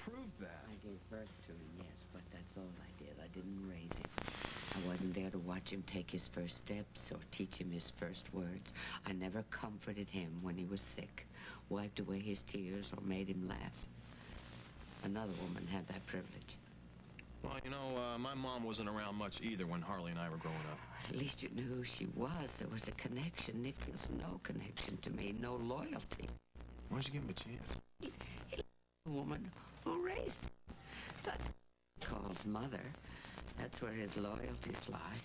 proved that. I gave birth to him, yes, but that's all I did. I didn't raise him. I wasn't there to watch him take his first steps or teach him his first words. I never comforted him when he was sick, wiped away his tears, or made him laugh. Another woman had that privilege. Well, you know, my mom wasn't around much either when Harley and I were growing up. At least you knew who she was. There was a connection. Nick feels no connection to me, no loyalty. Why'd you give him a chance? He a woman who raised him. That's what he calls mother. That's where his loyalties lie.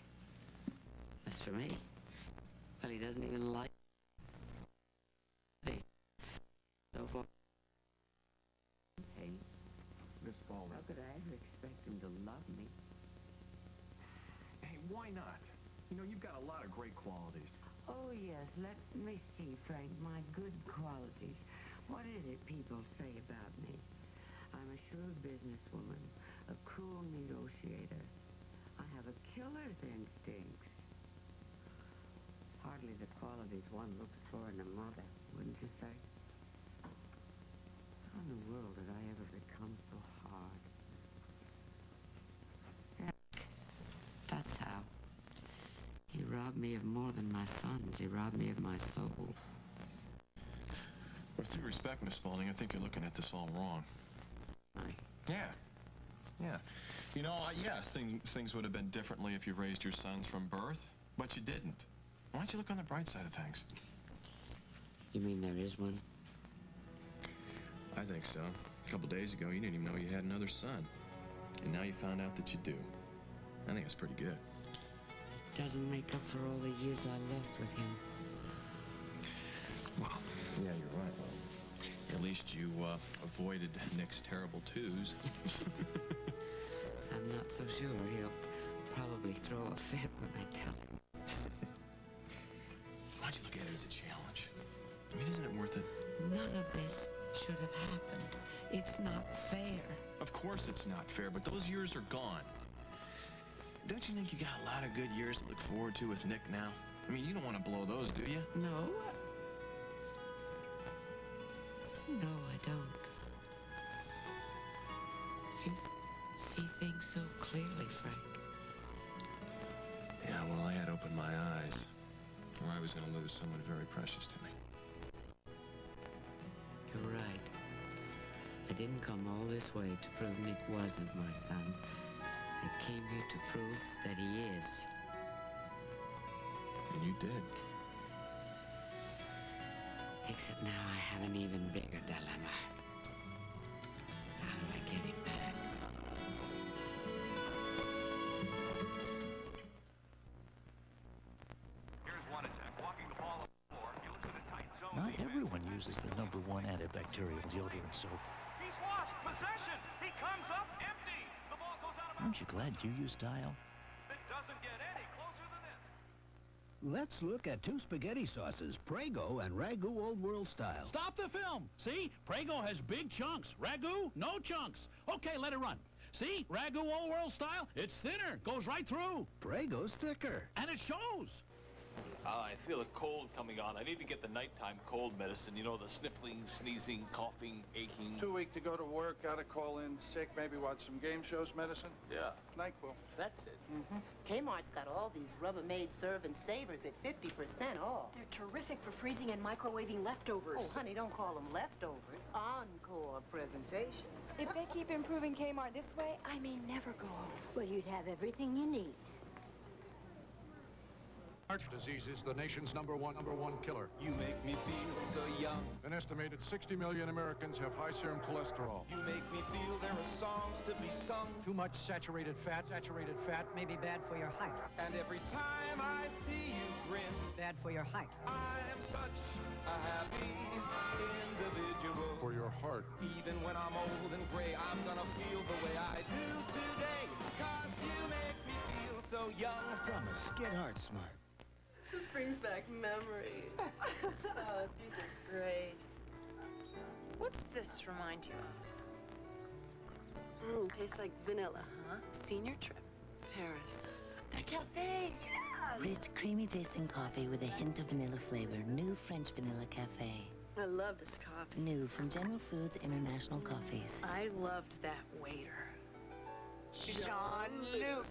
As for me, well, he doesn't even like me. So for... Hey, Miss Spaulding. how could I ever expect him to love me? Hey, why not? You know, you've got a lot of great qualities. Oh, yes. Let me see, Frank. My good qualities. What is it people say about me? I'm a shrewd businesswoman, a cool negotiator. I have a killer's instincts. Hardly the qualities one looks for in a mother, wouldn't you say? How in the world did I ever become so hard? Heck, that's how. He robbed me of more than my sons. He robbed me of my soul. With due respect, Miss Spaulding, I think you're looking at this all wrong. Yeah. You know, yes, things would have been differently if you raised your sons from birth, but you didn't. Why don't you look on the bright side of things? You mean there is one? I think so. A couple days ago, you didn't even know you had another son. And now you found out that you do. I think it's pretty good. Doesn't make up for all the years I lost with him. Well, yeah, you're right. Well, at least you avoided Nick's terrible twos. I'm not so sure. He'll probably throw a fit when I tell him. Why don't you look at it as a challenge? I mean, isn't it worth it? None of this should have happened. It's not fair. Of course it's not fair, but those years are gone. Don't you think you got a lot of good years to look forward to with Nick now? I mean, you don't want to blow those, do you? No. No, I don't. You see things so clearly, Frank. Yeah, well, I had opened my eyes, or I was going to lose someone very precious to me. You're right. I didn't come all this way to prove Nick wasn't my son. I came here to prove that he is. And you did. Except now I have an even bigger dilemma. How do I get him back? Here's one attack. Walking the ball on the floor. He looks at a tight zone. Not everyone uses the #1 antibacterial deodorant soap. He's lost possession. He comes up empty. The ball goes out of bounds. Aren't you glad you use Dial? It doesn't get any closer than this. Let's look at two spaghetti sauces, Prego and Ragu Old World Style. Stop the film. See? Prego has big chunks. Ragu, no chunks. Okay, let it run. See? Ragu Old World Style, it's thinner, goes right through. Prego's thicker. And it shows. I feel a cold coming on. I need to get the nighttime cold medicine. You know, the sniffling, sneezing, coughing, aching. Too weak to go to work, gotta call in sick, maybe watch some game shows medicine. Yeah. NyQuil. That's it. Kmart's got all these Rubbermaid Serve and Savers at 50% off. They're terrific for freezing and microwaving leftovers. Oh, honey, don't call them leftovers. Encore presentations. If they keep improving Kmart this way, I may never go home. Well, you'd have everything you need. Heart disease is the nation's number one killer. You make me feel so young. An estimated 60 million Americans have high serum cholesterol. You make me feel there are songs to be sung. Too much saturated fat may be bad for your height. And every time I see you grin, bad for your height. I am such a happy individual. For your heart. Even when I'm old and gray, I'm gonna feel the way I do today. 'Cause you make me feel so young. I promise, get heart smart. This brings back memories. Oh, these are great. What's this remind you of? Tastes like vanilla, huh? Senior trip. Paris. The cafe! Yeah! Rich, creamy tasting coffee with a hint of vanilla flavor. New French Vanilla Cafe. I love this coffee. New from General Foods International Coffees. I loved that waiter. Jean-Luc.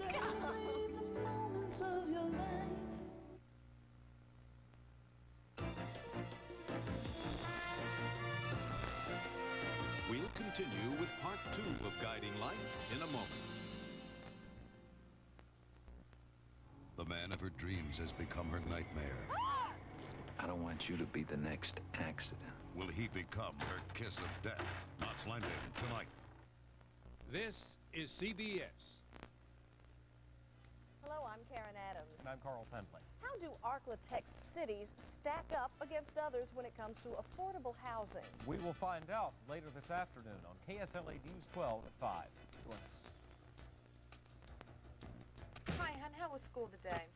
We'll continue with part 2 of Guiding Light in a moment. The man of her dreams has become her nightmare. I don't want you to be the next accident. Will he become her kiss of death? Knots Landing tonight. This is CBS. Hello, I'm Karen Adams. And I'm Carl Pentley. How do Arklatex cities stack up against others when it comes to affordable housing? We will find out later this afternoon on KSLA News 12 at 5. Join us. Hi, hon. How was school today?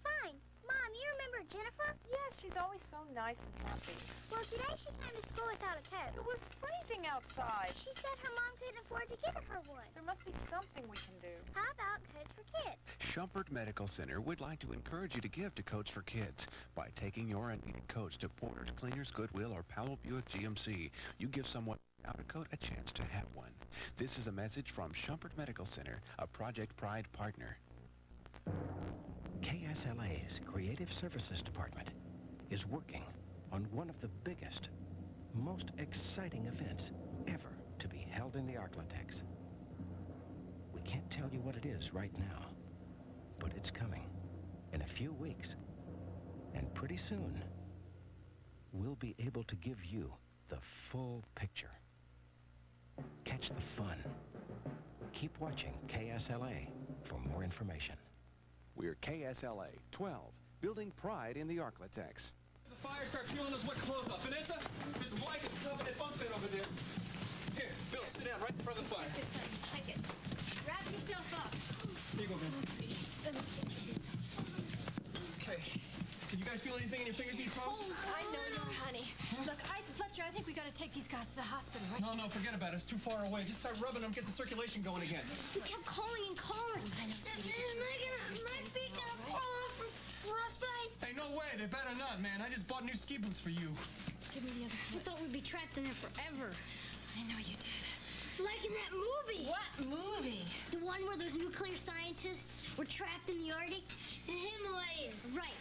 Fine. Mom, you remember Jennifer? Yes, she's always so nice and happy. Well, today she came to school without a coat. It was freezing outside. She said her mom couldn't afford to get her one. There must be something we can do. How about coats for kids? Schumpert Medical Center would like to encourage you to give to Coats for Kids. By taking your unneeded coats to Porter's, Cleaners, Goodwill, or Powell Buick GMC, you give someone without a coat a chance to have one. This is a message from Schumpert Medical Center, a Project Pride partner. KSLA's Creative Services Department is working on one of the biggest, most exciting events ever to be held in the Arklatex. We can't tell you what it is right now, but it's coming in a few weeks. And pretty soon, we'll be able to give you the full picture. Catch the fun. Keep watching KSLA for more information. We're KSLA 12, building pride in the Arklatex. The fire, start peeling those wet clothes off. Vanessa, there's a blanket covering that bunk bed over there. Here, Bill, sit down right in front of the fire. Take it. Wrap yourself up. Here you go, man. Okay. Can you guys feel anything in your fingers and your toes? I know you're honey. Look, Fletcher, I think we gotta take these guys to the hospital, right? No, forget about it. It's too far away. Just start rubbing them, get the circulation going again. We kept calling and calling. I know, sweetie. My feet gonna fall off from frostbite. Hey, no way. They better not, man. I just bought new ski boots for you. Give me the other We foot. thought we'd be trapped in there forever. I know you did. Like in that movie. What movie? The one where those nuclear scientists were trapped in the Arctic, the Himalayas. Right.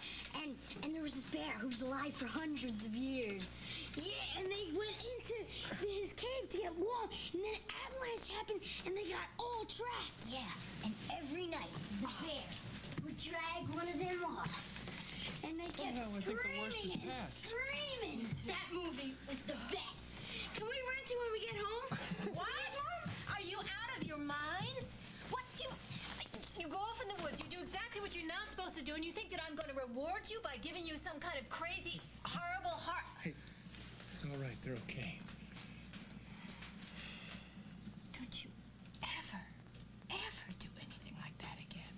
And there was this bear who was alive for hundreds of years. Yeah, and they went into his cave to get warm, and then an avalanche happened, and they got all trapped. Yeah, and every night, the bear would drag one of them off. And they kept Somehow I think the worst is screaming and past. screaming. That movie was the best. Can we rent it when we get home? What? Are you out of your minds? What you go off in the woods, you do exactly what you're not supposed to do, and you think that I'm going to reward you by giving you some kind of crazy, horrible heart. Hey, it's all right. They're okay. Don't you ever do anything like that again.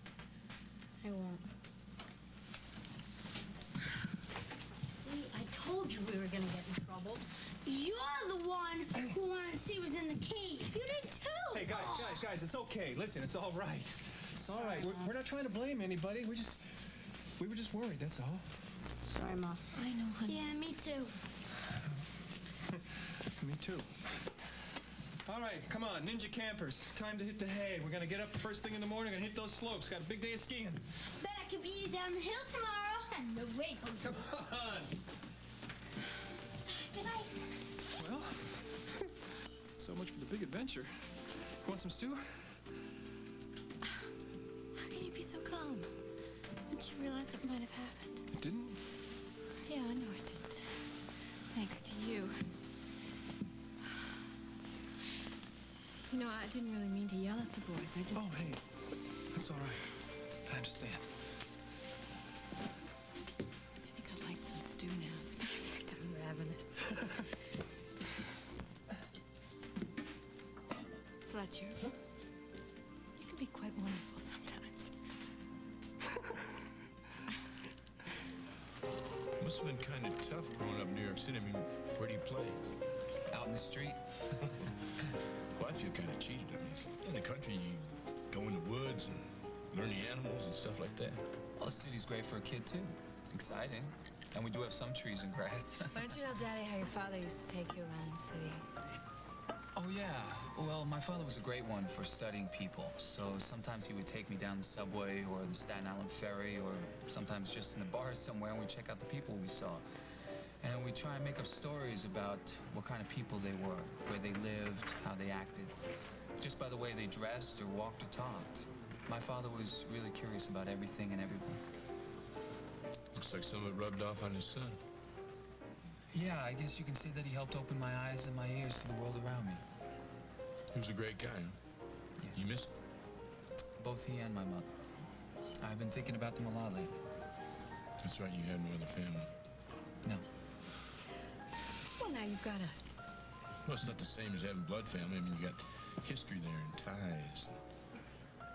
I won't. See, I told you we were gonna get in trouble. You're the one who wanted to see was in the cave. You did too. Hey, guys, it's okay. Listen, it's all right. It's all right. We're not trying to blame anybody. We were just worried, that's all. Sorry, Mom. I know, honey. Yeah, me too. Me too. All right, come on, ninja campers. Time to hit the hay. We're gonna get up first thing in the morning and hit those slopes. Got a big day of skiing. Bet I could beat you down the hill tomorrow. No way. Come on. Good night. Well, so much for the big adventure. Want some stew? How can you be so calm? Didn't you realize what might have happened? Didn't? Yeah, I know I didn't. Thanks to you. You know, I didn't really mean to yell at the boys. I just... Oh, hey. That's all right. I understand. I think I'd like some stew now. As a matter of fact, I'm ravenous. Fletcher, you can be quite wonderful sometimes. Must have been kind of tough growing up in New York City. I mean, where do you play? Out in the street. Well, I feel kind of cheated. I mean, in the country, you go in the woods and learn the animals and stuff like that. Well, the city's great for a kid, too. Exciting. And we do have some trees and grass. Why don't you tell Daddy how your father used to take you around the city? Oh, yeah. Well, my father was a great one for studying people. So sometimes he would take me down the subway or the Staten Island ferry, or sometimes just in a bar somewhere, and we'd check out the people we saw. And we'd try and make up stories about what kind of people they were, where they lived, how they acted, just by the way they dressed or walked or talked. My father was really curious about everything and everyone. Looks like some of it rubbed off on his son. Yeah, I guess you can say that he helped open my eyes and my ears to the world around me. He was a great guy, huh? Yeah. You miss him? Both he and my mother. I've been thinking about them a lot lately. That's right, you had no other family. No. Well, now you've got us. Well, it's not the same as having blood family. I mean, you got history there and ties.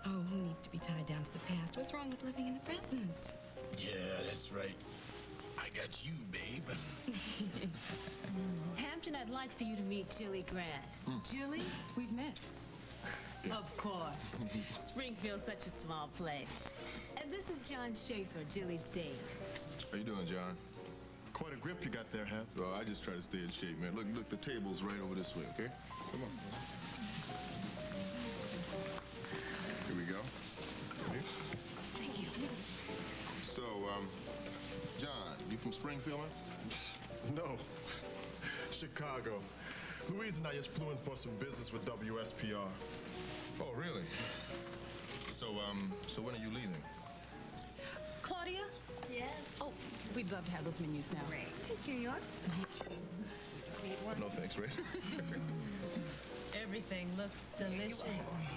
Oh, who needs to be tied down to the past? What's wrong with living in the present? Yeah, that's right. I got you, babe. Hampton, I'd like for you to meet Jilly Grant. Jilly? We've met. Yeah. Of course. Springfield's such a small place. And this is John Schaefer, Jilly's date. How you doing, John? Quite a grip you got there, Hap. Well, I just try to stay in shape, man. Look, the table's right over this way, okay? Come on. Here we go. Ready? Thank you. So, John, you from Springfield, man? No. Chicago. Louise and I just flew in for some business with WSPR. Oh, really? So when are you leaving? Claudia? Yes? Oh, we'd love to have those menus now. Great. Thank you, York. Need one? No, thanks, Ray. Everything looks delicious.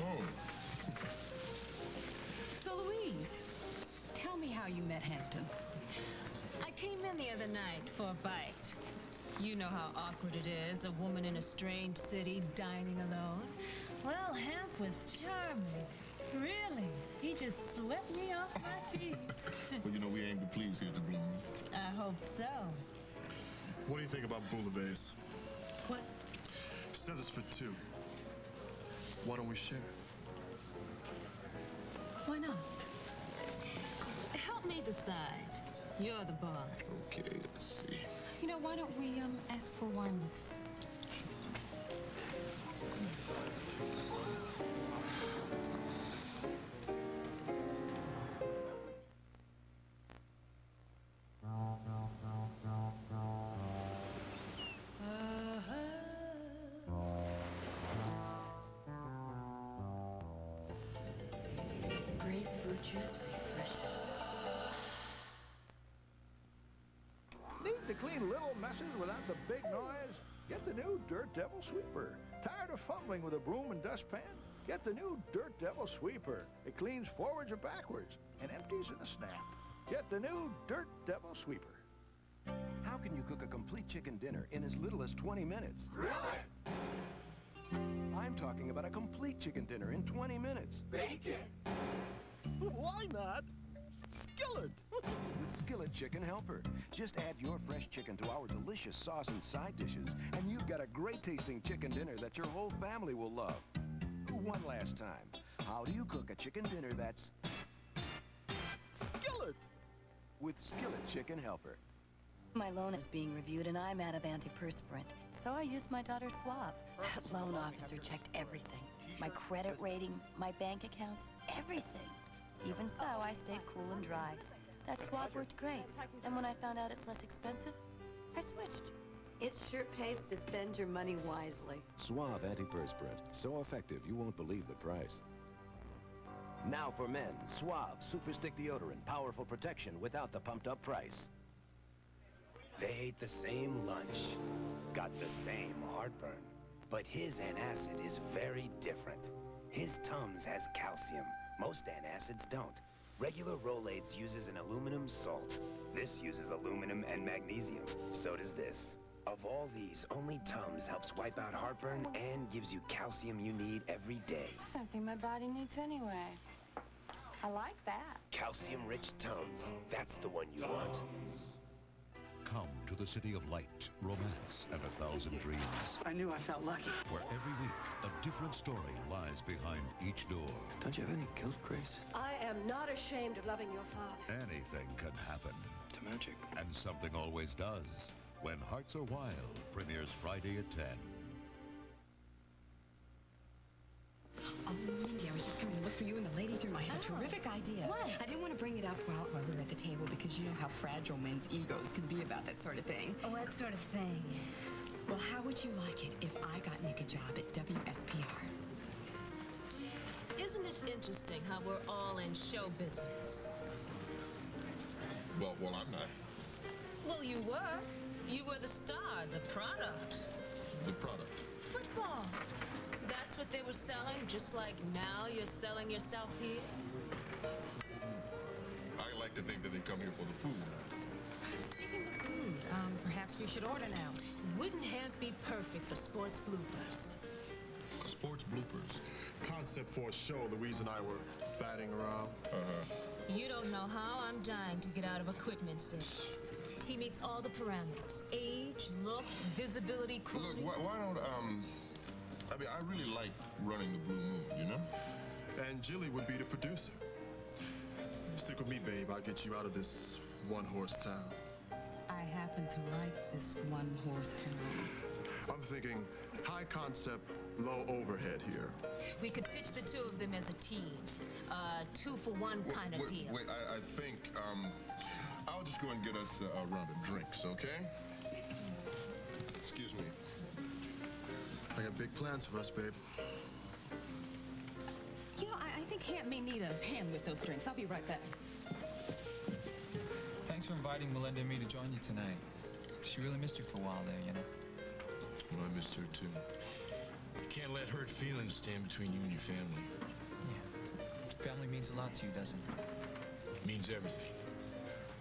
Oh. So, Louise, tell me how you met Hampton. I came in the other night for a bite. You know how awkward it is, a woman in a strange city dining alone. Well, Hamp was charming. Really. He just swept me off my feet. Well, you know, we aim to please here at the Blue Moon. I hope so. What do you think about bouillabaisse? What? Says it's for two. Why don't we share? Why not? Help me decide. You're the boss. Okay, let's see. You know, why don't we ask for wineless? Grapefruit juice refreshes. Need to clean little messes without the big noise? Get the new Dirt Devil Sweeper. Tired of fumbling with a broom and dustpan? Get the new Dirt Devil Sweeper. It cleans forwards or backwards and empties in a snap. Get the new Dirt Devil Sweeper. How can you cook a complete chicken dinner in as little as 20 minutes? Really? I'm talking about a complete chicken dinner in 20 minutes. Bacon! Why not? Skillet! With Skillet Chicken Helper. Just add your fresh chicken to our delicious sauce and side dishes, and you've got a great-tasting chicken dinner that your whole family will love. One last time. How do you cook a chicken dinner that's... Skillet! With Skillet Chicken Helper. My loan is being reviewed and I'm out of antiperspirant, so I used my daughter's swab. That loan officer checked everything. My credit rating, my bank accounts, everything. Even so, I stayed cool and dry. That swab worked great, and when I found out it's less expensive, I switched. It sure pays to spend your money wisely. Suave antiperspirant. So effective, you won't believe the price. Now for men, Suave Super Stick Deodorant. Powerful protection without the pumped-up price. They ate the same lunch, got the same heartburn, but his antacid is very different. His Tums has calcium. Most antacids don't. Regular Rolaids uses an aluminum salt. This uses aluminum and magnesium. So does this. Of all these, only Tums helps wipe out heartburn and gives you calcium you need every day. Something my body needs anyway. I like that. Calcium-rich Tums. That's the one you want. Come to the city of light, romance, and 1,000 dreams. I knew I felt lucky. Where every week, a different story lies behind each door. Don't you have any guilt, Grace? I am not ashamed of loving your father. Anything can happen. To magic. And something always does. When Hearts Are Wild premieres Friday at 10. Oh, Mindy, I was just coming to look for you in the ladies' room. I had a terrific idea. What? I didn't want to bring it up while we were at the table because you know how fragile men's egos can be about that sort of thing. What sort of thing? Well, how would you like it if I got Nick a job at WSPR? Isn't it interesting how we're all in show business? Well, I'm not. Well, you were. You were the star, the product. The product. Football. That's what they were selling, just like now you're selling yourself here? I like to think that they come here for the food. Speaking of food, perhaps we should order now. Wouldn't Hamp be perfect for sports bloopers? Sports bloopers. Concept for a show Louise and I were batting around. You don't know how I'm dying to get out of equipment sales. He meets all the parameters. Age, look, visibility, quality. Look, why don't, I mean, I really like running the Blue Moon, you know? And Jilly would be the producer. Stick with me, babe. I'll get you out of this one-horse town. I happen to like this one-horse town. I'm thinking high concept, low overhead here. We could pitch the two of them as a team. 2-for-1 kind of deal. Wait, I think, I'll just go and get us a round of drinks, okay? Excuse me. I got big plans for us, babe. You know, I think Hamp may need a hand with those drinks. I'll be right back. Thanks for inviting Melinda and me to join you tonight. She really missed you for a while there, you know? Well, I missed her, too. Can't let hurt feelings stand between you and your family. Yeah. Family means a lot to you, doesn't it? It means everything.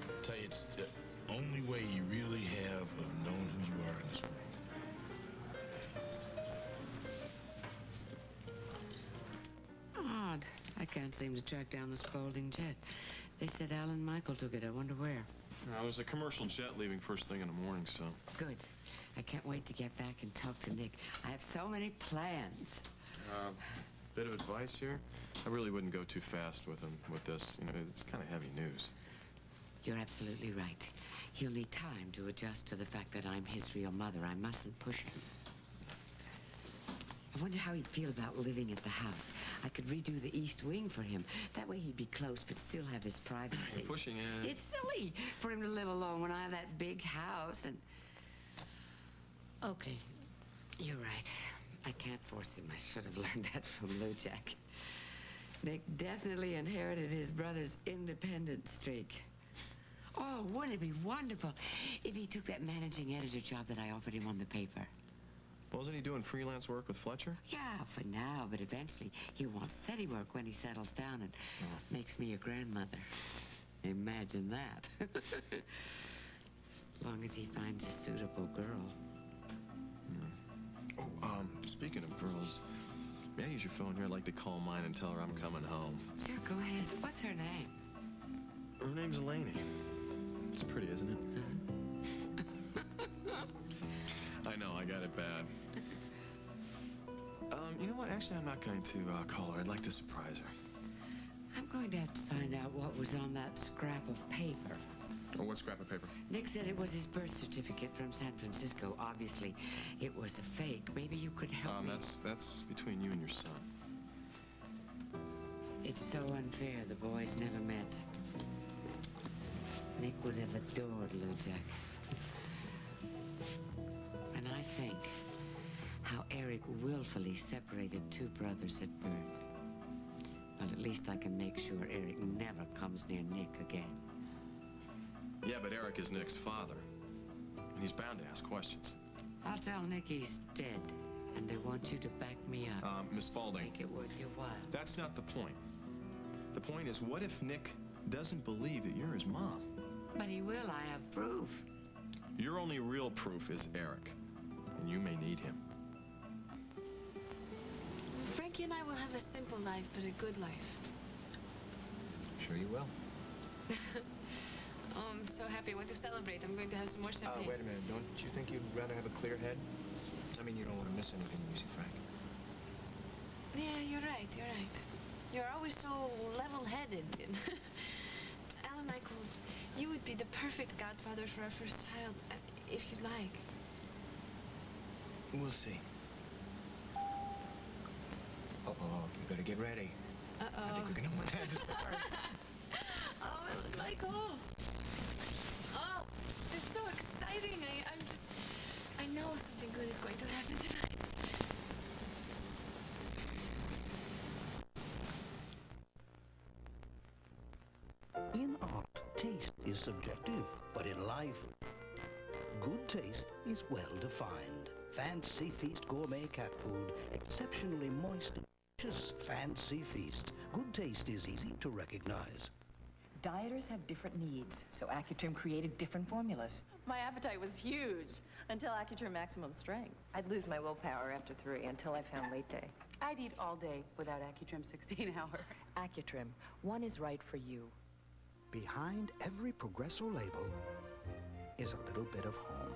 I tell you, it's the only way you really have of knowing who you are in this world. Odd. I can't seem to track down the Spaulding jet. They said Alan Michael took it. I wonder where. There's a commercial jet leaving first thing in the morning, so... Good. I can't wait to get back and talk to Nick. I have so many plans. Bit of advice here. I really wouldn't go too fast with him with this. You know, it's kind of heavy news. You're absolutely right. He'll need time to adjust to the fact that I'm his real mother. I mustn't push him. I wonder how he'd feel about living at the house. I could redo the east wing for him. That way he'd be close, but still have his privacy. You're pushing it. It's silly for him to live alone when I have that big house and... Okay, you're right. I can't force him. I should have learned that from Lujack. Nick definitely inherited his brother's independent streak. Oh, wouldn't it be wonderful if he took that managing editor job that I offered him on the paper? Wasn't he doing freelance work with Fletcher? Yeah, for now, but eventually he'll want steady work when he settles down and makes me a grandmother. Imagine that. As long as he finds a suitable girl. Oh, speaking of girls, may I use your phone here? I'd like to call mine and tell her I'm coming home. Sure, go ahead. What's her name? Her name's Elaney. It's pretty, isn't it? I know, I got it bad. You know what? Actually, I'm not going to call her. I'd like to surprise her. I'm going to have to find out what was on that scrap of paper. Oh, what scrap of paper? Nick said it was his birth certificate from San Francisco. Obviously, it was a fake. Maybe you could help me. That's between you and your son. It's so unfair the boys never met. Nick would have adored Lujack. And I think how Eric willfully separated two brothers at birth. Well, at least I can make sure Eric never comes near Nick again. Yeah, but Eric is Nick's father. And he's bound to ask questions. I'll tell Nick he's dead, and I want you to back me up. Miss Spaulding. Make it worth your while. That's not the point. The point is, what if Nick doesn't believe that you're his mom? But he will. I have proof. Your only real proof is Eric, and you may need him. Frankie and I will have a simple life, but a good life. Sure you will. Oh, I'm so happy. I want to celebrate. I'm going to have some more champagne. Wait a minute. Don't you think you'd rather have a clear head? I mean, you don't want to miss anything when you see Frank. Yeah, you're right. You're right. You're always so level-headed. Alan Michael, you would be the perfect godfather for our first child, if you'd like. We'll see. Uh-oh, you better get ready. Uh-oh. I think we're gonna land first. Oh, Michael. Oh, this is so exciting. I know something good is going to happen tonight. In art, taste is subjective, but in life, good taste is well defined. Fancy Feast gourmet cat food, exceptionally moist and delicious. Fancy Feast. Good taste is easy to recognize. Dieters have different needs, so Accutrim created different formulas. My appetite was huge until Accutrim Maximum Strength. I'd lose my willpower after 3 until I found late day. I'd eat all day without Accutrim 16-hour. Accutrim, one is right for you. Behind every Progresso label is a little bit of home.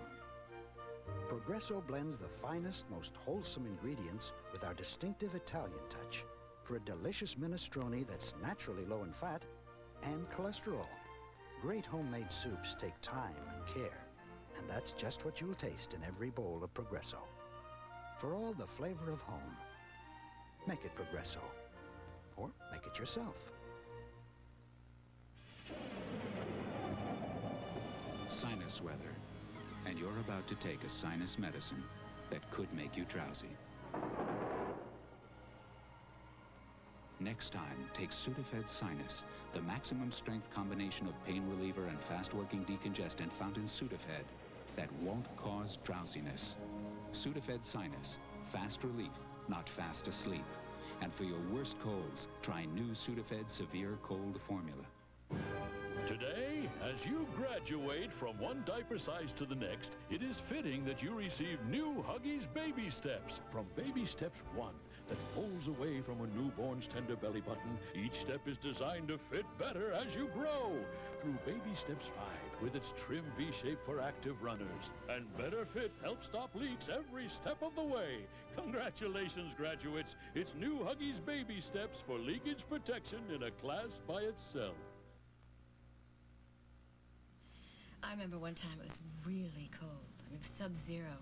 Progresso blends the finest, most wholesome ingredients with our distinctive Italian touch for a delicious minestrone that's naturally low in fat and cholesterol. Great homemade soups take time and care, and that's just what you'll taste in every bowl of Progresso. For all the flavor of home, make it Progresso, or make it yourself. Sinus weather, and you're about to take a sinus medicine that could make you drowsy. Next time, take Sudafed Sinus, the maximum strength combination of pain reliever and fast-working decongestant found in Sudafed that won't cause drowsiness. Sudafed Sinus, fast relief, not fast asleep. And for your worst colds, try new Sudafed Severe Cold Formula. Today, as you graduate from one diaper size to the next, it is fitting that you receive new Huggies Baby Steps from Baby Steps 1 that pulls away from a newborn's tender belly button. Each step is designed to fit better as you grow. Through Baby Steps 5 with its trim V-shape for active runners. And Better Fit helps stop leaks every step of the way. Congratulations, graduates. It's new Huggies Baby Steps for leakage protection in a class by itself. I remember one time it was really cold. I mean, sub-zero.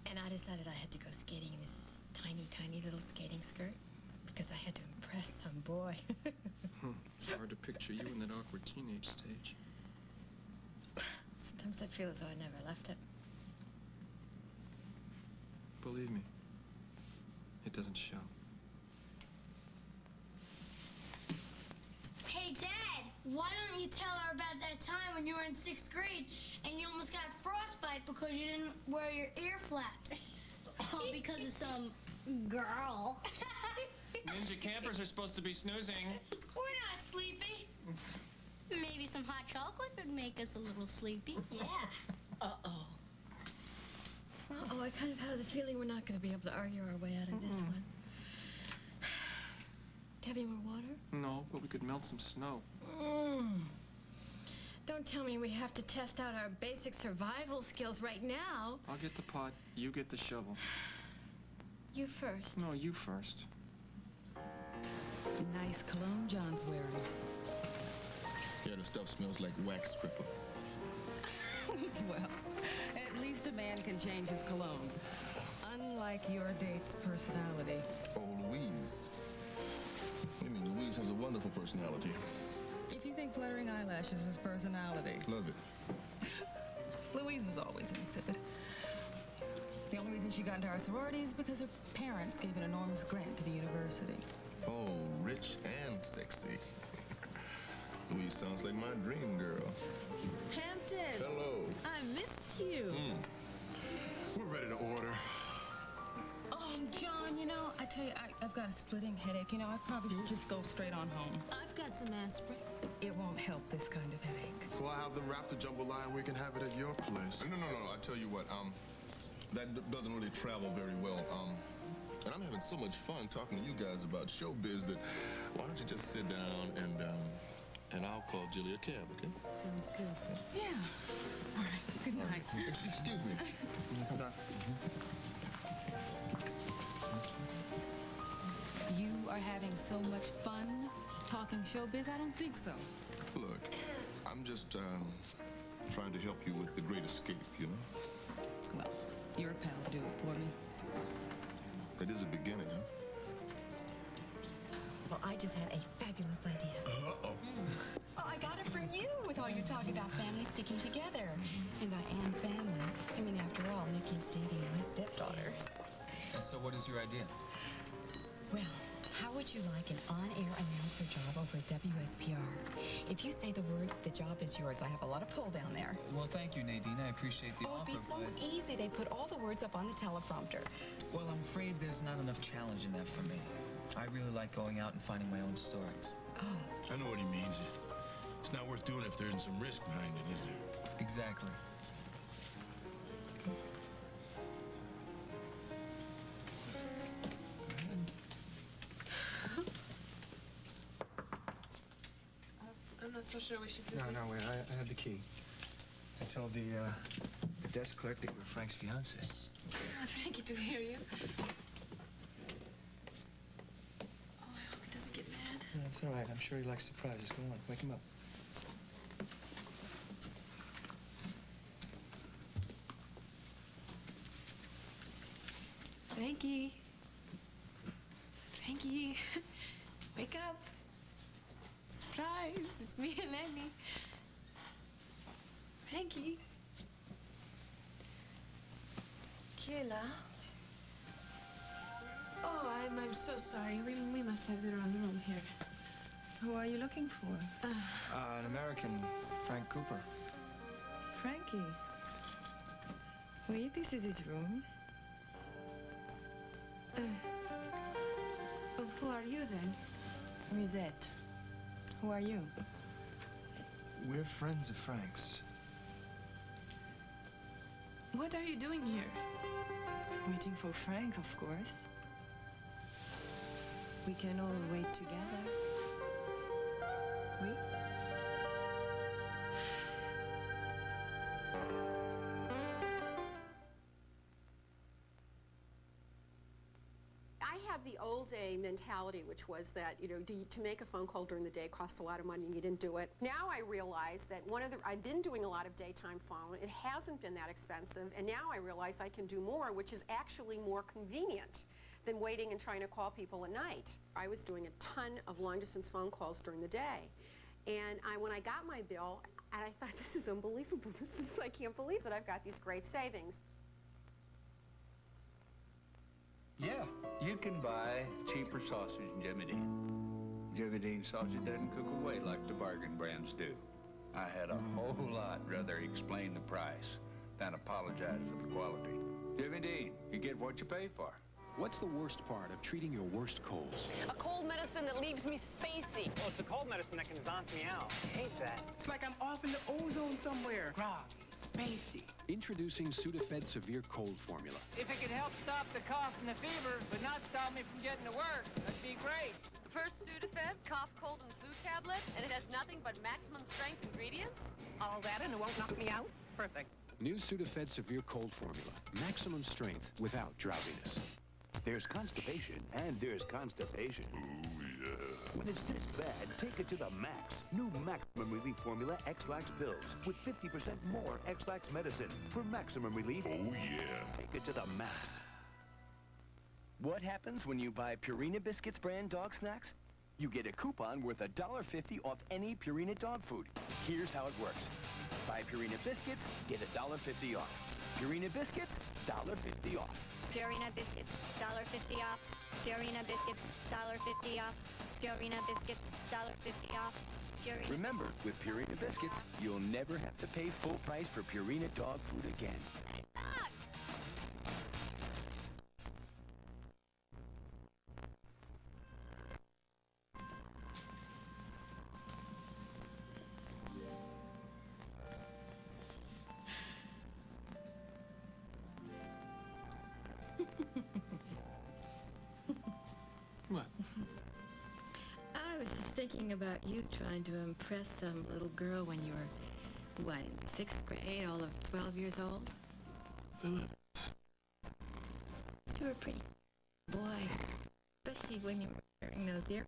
And I decided I had to go skating in this tiny, tiny little skating skirt because I had to impress some boy. It's hard to picture you in that awkward teenage stage. Sometimes I feel as though I never left it. Believe me, it doesn't show. Hey, Dad, why don't you tell her about that time when you were in 6th grade and you almost got frostbite because you didn't wear your ear flaps? All because of some girl. Ninja campers are supposed to be snoozing. We're not sleepy. Maybe some hot chocolate would make us a little sleepy. Yeah. Uh-oh. Uh-oh, I kind of have the feeling we're not going to be able to argue our way out of this one. Do you have any more water? No, but we could melt some snow. Don't tell me we have to test out our basic survival skills right now. I'll get the pot, you get the shovel. You first. No, you first. Nice cologne John's wearing. Yeah, the stuff smells like wax stripper. Well, at least a man can change his cologne. Unlike your date's personality. Oh, Louise. I mean, Louise has a wonderful personality. If you think fluttering eyelashes is personality. Love it. Louise was always insipid. The only reason she got into our sorority is because her parents gave an enormous grant to the university. Oh, rich and sexy. Louise sounds like my dream girl. Hampton! Hello. I missed you. We're ready to order. John, you know, I tell you, I've got a splitting headache. You know, I probably should just go straight on home. I've got some aspirin. It won't help this kind of headache. So I have them wrap the jambalaya and we can have it at your place. No. I tell you what, that doesn't really travel very well. And I'm having so much fun talking to you guys about showbiz that why don't you just sit down and I'll call Jilly a cab, okay? Sounds good. Yeah. All right. Good night. Excuse me. Good night. You are having so much fun talking showbiz? I don't think so. Look, I'm just trying to help you with the great escape, you know? Well, you're a pal to do it for me. That is a beginning, huh? Well, I just had a fabulous idea. Uh-oh. Oh, I got it from you with all your talk about family sticking together. And I am family. I mean, after all, Nikki's dating my stepdaughter. And so what is your idea? Well, how would you like an on-air announcer job over at WSPR? If you say the word, the job is yours. I have a lot of pull down there. Well, thank you, Nadine. I appreciate the Oh, offer, it'd be so but... easy. They put all the words up on the teleprompter. Well, I'm afraid there's not enough challenge in that for me. I really like going out and finding my own stories. Oh. I know what he means. It's not worth doing if there isn't some risk behind it, is there? Exactly. I'm not so sure we should do No, this. no, wait. I have the key. I told the desk clerk that you were Frank's fiance. I want Frankie to hear you. Oh, I hope he doesn't get mad. No, it's all right. I'm sure he likes surprises. Go on, wake him up. Frankie. Frankie. Wake up. Surprise. It's me and Lenny. Frankie. Kayla. Oh, I'm so sorry. We must have the wrong room here. Who are you looking for? An American, Frank Cooper. Frankie. Wait, this is his room. Who are you then? Musette. Who are you? We're friends of Frank's. What are you doing here? Waiting for Frank, of course. We can all wait together. Oui? I have the old day mentality, which was that, you know, to make a phone call during the day costs a lot of money and you didn't do it. Now I realize that I've been doing a lot of daytime phone. It hasn't been that expensive, and now I realize I can do more, which is actually more convenient than waiting and trying to call people at night. I was doing a ton of long-distance phone calls during the day, and when I got my bill, and I thought, this is unbelievable. I can't believe that I've got these great savings. Yeah, you can buy cheaper sausage in Jimmy Dean. Jimmy Dean sausage doesn't cook away like the bargain brands do. I had a whole lot rather explain the price than apologize for the quality. Jimmy Dean, you get what you pay for. What's the worst part of treating your worst colds? A cold medicine that leaves me spacey. Well, it's a cold medicine that can zonk me out. I hate that. It's like I'm off in the ozone somewhere. Groggy, spacey. Introducing Sudafed Severe Cold Formula. If it could help stop the cough and the fever, but not stop me from getting to work, that'd be great. The first Sudafed cough, cold, and flu tablet, and it has nothing but maximum strength ingredients? All that and it won't knock me out? Perfect. New Sudafed Severe Cold Formula. Maximum strength without drowsiness. There's constipation, and there's constipation. Oh, yeah. When it's this bad, take it to the max. New Maximum Relief Formula X-Lax pills with 50% more X-Lax medicine for maximum relief. Oh, yeah. Take it to the max. What happens when you buy Purina Biscuits brand dog snacks? You get a coupon worth $1.50 off any Purina dog food. Here's how it works. Buy Purina Biscuits, get $1.50 off. Purina Biscuits, $1.50 off. Purina Biscuits, $1.50 off. Purina Biscuits, $1.50 off. Purina Biscuits, $1.50 off. Purina. Remember, with Purina Biscuits, you'll never have to pay full price for Purina dog food again. What? I was just thinking about you trying to impress some little girl when you were, what, in 6th grade, all of 12 years old? Philip. You were a pretty boy, especially when you were wearing those earrings.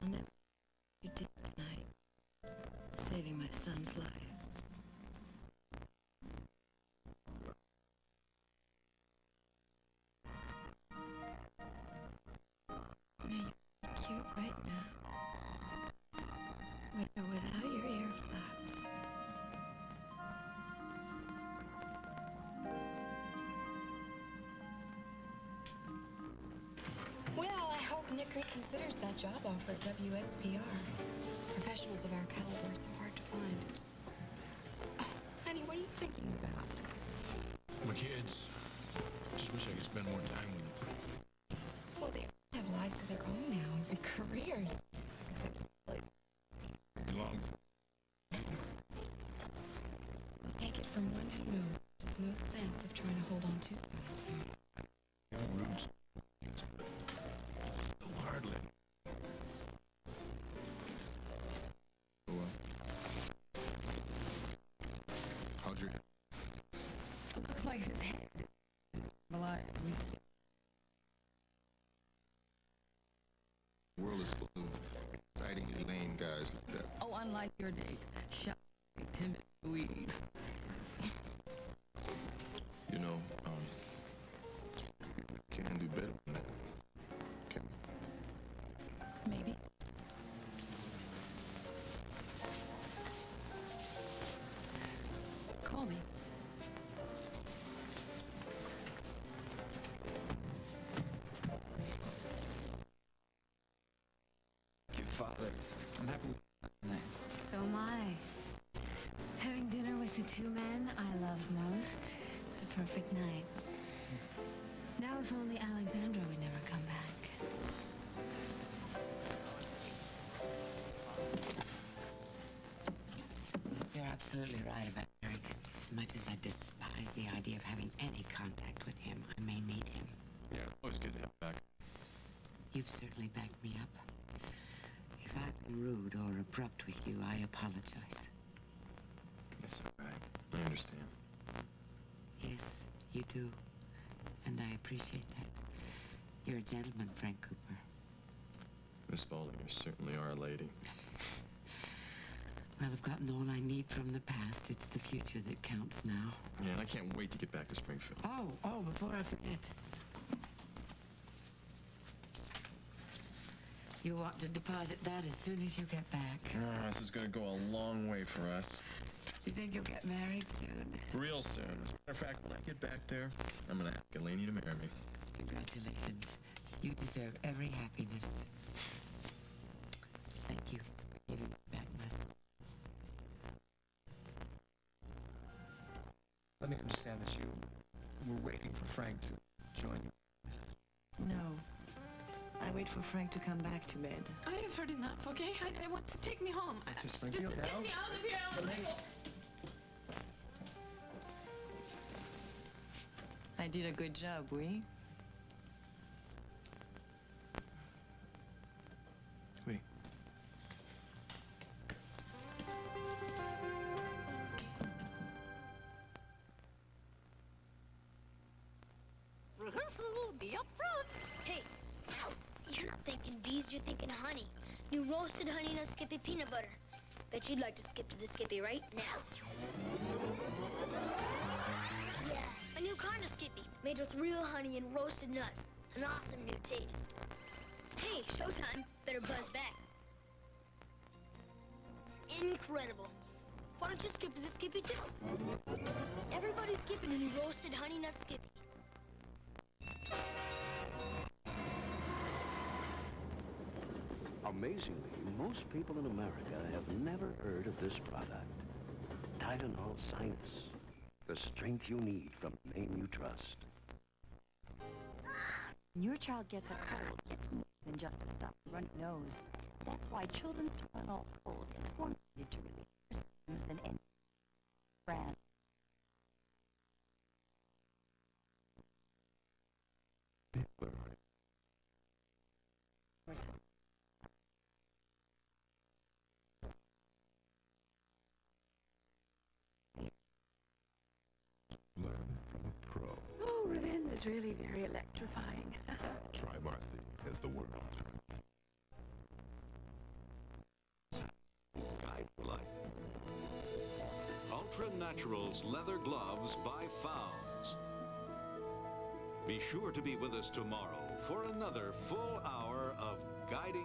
I'll never you did tonight, saving my son's life. You're cute right now. With or without your ear flaps. Well, I hope Nick reconsiders that job offer at WSPR. Professionals of our caliber are so hard to find. Oh, honey, what are you thinking about? My kids. Just wish I could spend more time with them. Well, they have lives of their own now and careers. Except, Long for take it from one who knows there's no sense of trying to hold on to them. roots. But so hard letting. How'd your It looks like his head lies. The world is full of exciting, lame guys like that. Oh, unlike your date. Shy, timid Louise. You know, we can do better than that. Can we? Maybe. Call me. Your father. I'm happy with tonight. So am I. Having dinner with the two men I love most was a perfect night. Now if only Alexandra would never come back. You're absolutely right about Eric. As much as I despise the idea of having any contact with him, I may need him. Yeah, it's always good to have back. You've certainly backed me up. If I've been rude or abrupt with you, I apologize. It's all right. I understand. Yes, you do. And I appreciate that. You're a gentleman, Frank Cooper. Miss Spaulding, you certainly are a lady. Well, I've gotten all I need from the past. It's the future that counts now. Yeah, and I can't wait to get back to Springfield. Oh, before I forget. You want to deposit that as soon as you get back. This is going to go a long way for us. You think you'll get married soon? Real soon. As a matter of fact, when I get back there, I'm going to ask Eleni to marry me. Congratulations. You deserve every happiness. Thank you for giving me back my son. Let me understand this. You were waiting for Frank to join you. No. I wait for Frank to come back to bed. I have heard enough, okay? I want to take me home. To Springfield Just now? get me out of here. Michael. I did a good job, oui? Oui. Rehearsal will be up front. Hey, you're not thinking bees, you're thinking honey. New roasted honey nut Skippy peanut butter. Bet you'd like to skip to the Skippy right now. Yeah, a new kind of Skippy, made with real honey and roasted nuts. An awesome new taste. Hey, showtime. Better buzz back. Incredible. Why don't you skip to the Skippy too? Everybody's skipping a new roasted honey nut Skippy. Amazingly, most people in America have never heard of this product. Tylenol Sinus. The strength you need from the name you trust. When your child gets a cold, it's more than just a stuffy runny nose. That's why Children's Tylenol Cold is formulated to relieve more symptoms than any brand. Learn from a pro. Oh, revenge is really very electrifying. Try Marcy as the world turns. Ultra Naturals leather gloves by Fowls. Be sure to be with us tomorrow for another full hour of guiding